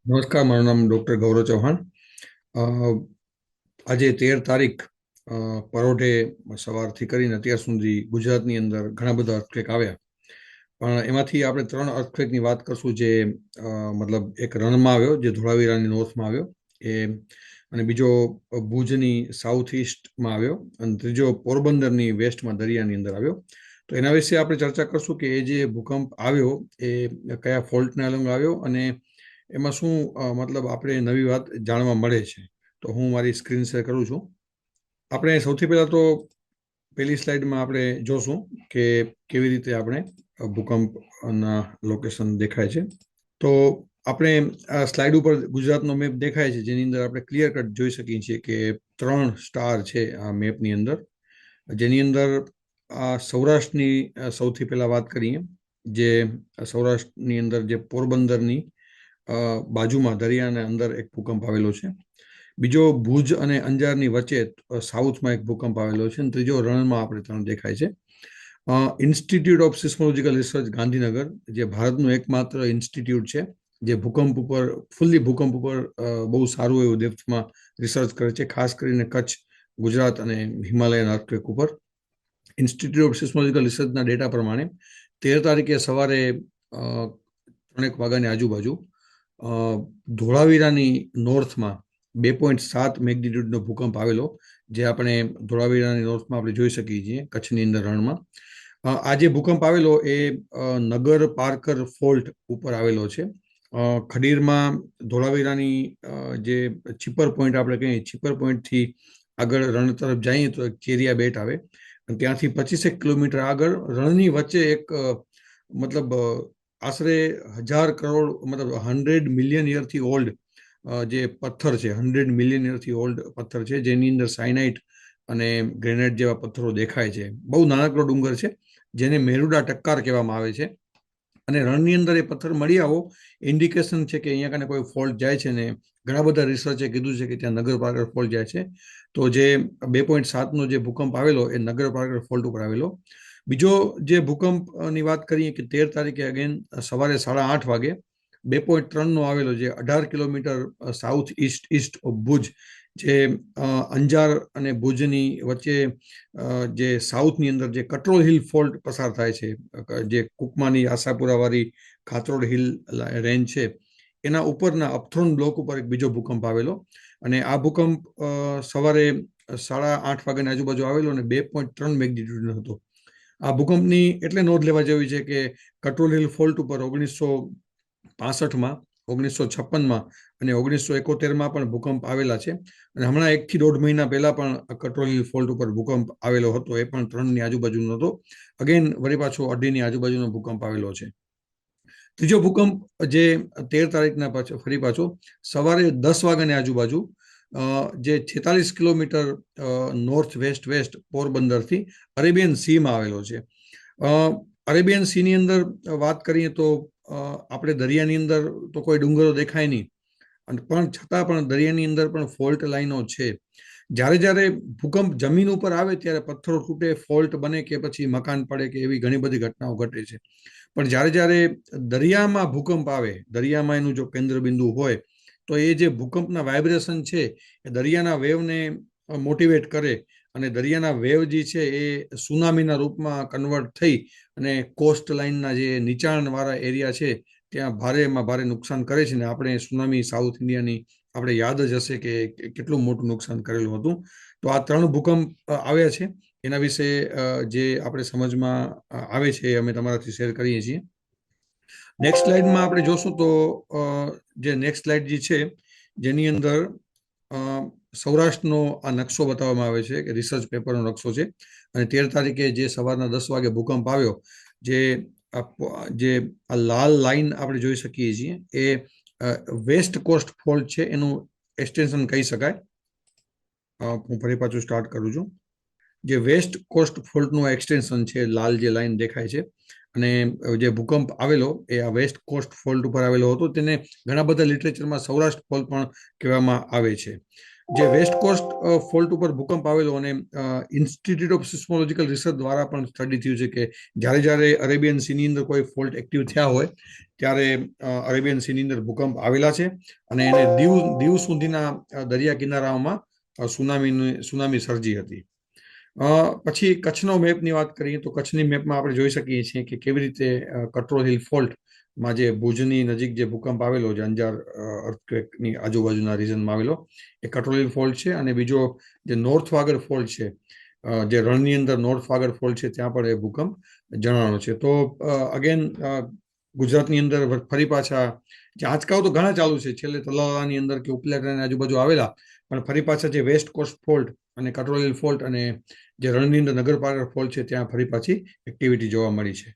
નમસ્કાર, મારું નામ ડૉક્ટર ગૌરવ ચૌહાણ. અ, આજે 13 તારીખ પરોઢે સવારથી કરીને અત્યાર સુધી ગુજરાતની અંદર ઘણા બધા અર્થક્વેક આવ્યા. પણ એમાંથી આપણે 3 અર્થક્વેકની વાત કરશું. જે મતલબ એક રણમાં આવ્યો, જે ધોળાવીરાની નોર્થમાં આવ્યો એ, અને બીજો ભુજની સાઉથ ઈસ્ટમાં આવ્યો, અને ત્રીજો પોરબંદરની વેસ્ટમાં દરિયાની અંદર આવ્યો. તો એના વિશે આપણે ચર્ચા કરશું કે એ જે ભૂકંપ આવ્યો એ કયા ફોલ્ટના અલંગ આવ્યો, અને એમાં શું મતલબ આપણે નવી વાત જાણવા મળે છે. તો હું મારી સ્ક્રીન શેર કરું છું. આપણે સૌથી પહેલાં તો પહેલી સ્લાઇડમાં આપણે જોશું કે કેવી રીતે આપણે ભૂકંપના લોકેશન દેખાય છે. તો આપણે આ સ્લાઇડ ઉપર ગુજરાતનો મેપ દેખાય છે, જેની અંદર આપણે ક્લિયર કટ જોઈ શકીએ છીએ કે 3 સ્ટાર છે આ મેપની અંદર. જેની અંદર આ સૌરાષ્ટ્રની સૌથી પહેલા વાત કરીએ. જે સૌરાષ્ટ્રની અંદર જે પોરબંદરની બાજુમાં દરિયાના અંદર એક ભૂકંપ આવેલો છે. બીજો ભુજ અને અંજારની વચ્ચે સાઉથમાં એક ભૂકંપ આવેલો છે, અને ત્રીજો રણમાં આપણે 3 દેખાય છે. Institute of seismological research Gandhinagar, જે ભારતનું એકમાત્ર ઇન્સ્ટિટ્યૂટ છે જે ભૂકંપ ઉપર ભૂકંપ ઉપર બહુ સારું એવું ડેપ્થમાં રિસર્ચ કરે છે, ખાસ કરીને કચ્છ, ગુજરાત અને હિમાલયન અર્થક્વેક ઉપર. ઇન્સ્ટિટ્યૂટ ઓફ સિસ્મોલોજીકલ રિસર્ચના ડેટા પ્રમાણે 13 તારીખે સવારે 3 વાગ્યાની આજુબાજુ ધોળાવીરાની નોર્થમાં 2.7 મેગ્નિટ્યુડનો ભૂકંપ આવેલો, જે આપણે ધોળાવીરાની નોર્થમાં આપણે જોઈ શકીએ છીએ કચ્છની અંદર રણમાં. આ જે ભૂકંપ આવેલો એ નગર પારકર ફોલ્ટ ઉપર આવેલો છે. ખડીરમાં ધોળાવીરાની જે છીપર પોઈન્ટ આપણે કહીએ, છીપર પોઈન્ટથી આગળ રણ તરફ જઈએ તો એક ચેરિયા બેટ આવે, અને ત્યાંથી 25 કિલોમીટર આગળ રણની વચ્ચે એક મતલબ આશરે 1000 કરોડ મતલબ 100 મિલિયન યરથી ઓલ્ડ જે પથ્થર છે, 100 મિલિયન યરથી ઓલ્ડ પથ્થર છે, જેની અંદર સાયનાઇટ અને ગ્રેનાઇટ જેવા પથ્થરો દેખાય છે. બહુ નાનકડો ડુંગર છે, જેને મેરુડા ટક્કાર કહેવામાં આવે છે. અને રણની અંદર એ પથ્થર મળી આવો ઇન્ડિકેશન છે કે અહીંયા કને કોઈ ફોલ્ટ જાય છે, ને ઘણા બધા રિસર્ચે કીધું છે કે ત્યાં નગરપાલિકા ફોલ્ટ જાય છે. તો જે 2.7નો જે ભૂકંપ આવેલો એ નગરપાલિકા ફોલ્ટ ઉપર આવેલો. બીજો જે ભૂકંપની વાત કરીએ કે 13 તારીખે અગેન સવારે 8:30 વાગે 2.3નો આવેલો, જે 18 kilometre south East of Bhuj, જે અંજાર અને ભુજની વચ્ચે જે સાઉથની અંદર જે કટ્રોલ હિલ ફોલ્ટ પસાર થાય છે, જે કુકમાની આશાપુરાવાળી ખાતરોડ હિલ રેન્જ છે, એના ઉપરના અપથ્રોન બ્લોક ઉપર એક બીજો ભૂકંપ આવેલો. અને આ ભૂકંપ સવારે 8:30 વાગ્યાની આજુબાજુ આવેલો અને 2.3 મેગ્નિટ્યુડનો હતો. આ ભૂકંપની એટલે નોંધ લેવા જેવી છે કે કટ્રોલ હિલ ફોલ્ટ ઉપર 1965માં, 1956માં અને 1971માં પણ ભૂકંપ આવેલા છે. અને હમણાં 1 થી 1.5 મહિના પહેલા પણ કટ્રોલ હિલ ફોલ્ટ ઉપર ભૂકંપ આવેલો હતો, એ પણ 3ની આજુબાજુનો હતો. અગેન વળી પાછો 2.5ની આજુબાજુનો ભૂકંપ આવેલો છે. ત્રીજો ભૂકંપ જે 13 તારીખના પાછો ફરી પાછો સવારે 10 વાગ્યાની આજુબાજુ જે 46 કિલોમીટર નોર્થ વેસ્ટ પોરબંદરથી અરેબિયન સીમાં આવેલો છે. અરેબિયન સીની અંદર વાત કરીએ તો આપણે દરિયાની અંદર તો કોઈ ડુંગરો દેખાય નહીં, અને પણ છતાં પણ દરિયાની અંદર પણ ફોલ્ટ લાઈનો છે. જ્યારે જ્યારે ભૂકંપ જમીન ઉપર આવે ત્યારે પથ્થરો તૂટે, ફોલ્ટ બને કે પછી મકાન પડે કે એવી ઘણી બધી ઘટનાઓ ઘટે છે. પણ જ્યારે જ્યારે દરિયામાં ભૂકંપ આવે, દરિયામાં એનું જો કેન્દ્ર બિંદુ હોય, તો એ જે ભૂકંપના વાઇબ્રેશન છે એ દરિયાના વેવને મોટિવેટ કરે, અને દરિયાના વેવ જે છે એ સુનામીના રૂપમાં કન્વર્ટ થઈ અને કોસ્ટ લાઇનના જે નીચાણવાળા એરિયા છે ત્યાં ભારેમાં ભારે નુકસાન કરે છે. ને આપણે સુનામી સાઉથ ઇન્ડિયાની આપણે યાદ જ હશે કે કેટલું મોટું નુકસાન કરેલું હતું. તો આ 3 ભૂકંપ આવ્યા છે, એના વિશે જે આપણે સમજમાં આવે છે એ અમે તમારાથી શેર કરીએ છીએ. નેક્સ્ટ સ્લાઇડમાં આપણે જોશું તો જે નેક્સ્ટ સ્લાઇડ જે છે, જેની અંદર સૌરાષ્ટ્રનો આ નકશો બતાવવામાં આવે છે કે રિસર્ચ પેપરનો નકશો છે. અને 13 તારીખે જે સવારના 10 વાગે ભૂકંપ આવ્યો, જે આ લાલ લાઈન આપણે જોઈ શકીએ છીએ, એ વેસ્ટ કોસ્ટ ફોલ્ટ છે, એનું એક્સટેન્શન કહી શકાય. હું ફરી પાછું સ્ટાર્ટ કરું છું. જે વેસ્ટ કોસ્ટ ફોલ્ટનું એક્સટેન્શન છે, લાલ જે લાઈન દેખાય છે, અને જે ભૂકંપ આવેલો એ આ વેસ્ટ કોસ્ટ ફોલ્ટ ઉપર આવેલો હતો. તેને ઘણા બધા લિટરેચરમાં સૌરાષ્ટ્ર ફોલ્ટ પણ કહેવામાં આવે છે. જે વેસ્ટ કોસ્ટ ફોલ્ટ ઉપર ભૂકંપ આવેલો અને ઇન્સ્ટિટ્યૂટ ઓફ સિસ્મોલોજીકલ રિસર્ચ દ્વારા પણ સ્ટડી થયું છે કે જ્યારે જ્યારે અરેબિયન સીની અંદર કોઈ ફોલ્ટ એક્ટિવ થયા હોય ત્યારે અરેબિયન સીની અંદર ભૂકંપ આવેલા છે અને એને દીવ સુધીના દરિયા કિનારાઓમાં સુનામી સર્જી હતી. પછી કચ્છનો મેપની વાત કરીએ તો કચ્છની મેપમાં આપણે જોઈ શકીએ છીએ કે કેવી રીતે કટ્રોલ હિલ ફોલ્ટમાં જે ભુજની નજીક જે ભૂકંપ આવેલો છે અંજાર અર્થક્વેકની આજુબાજુના રીજનમાં આવેલો એ કટ્રોલ હિલ ફોલ્ટ છે. અને બીજો જે નોર્થ વાગડ ફોલ્ટ છે જે રણની અંદર નોર્થ વાગડ ફોલ્ટ છે ત્યાં પણ એ ભૂકંપ જણાવાનો છે. તો અગેન ગુજરાતની અંદર ફરી પાછા જે આંચકાઓ તો ઘણા ચાલુ છે છેલ્લે તલાલાની અંદર કે ઉપલેટાની આજુબાજુ આવેલા, પણ ફરી પાછા જે વેસ્ટ કોસ્ટ ફોલ્ટ અને કટ્રોલ હિલ ફોલ્ટ અને જે રણની અંદર નગરપાલિકા ફોલ્ટ છે ત્યાં ફરી પાછી એક્ટિવિટી જોવા મળી છે.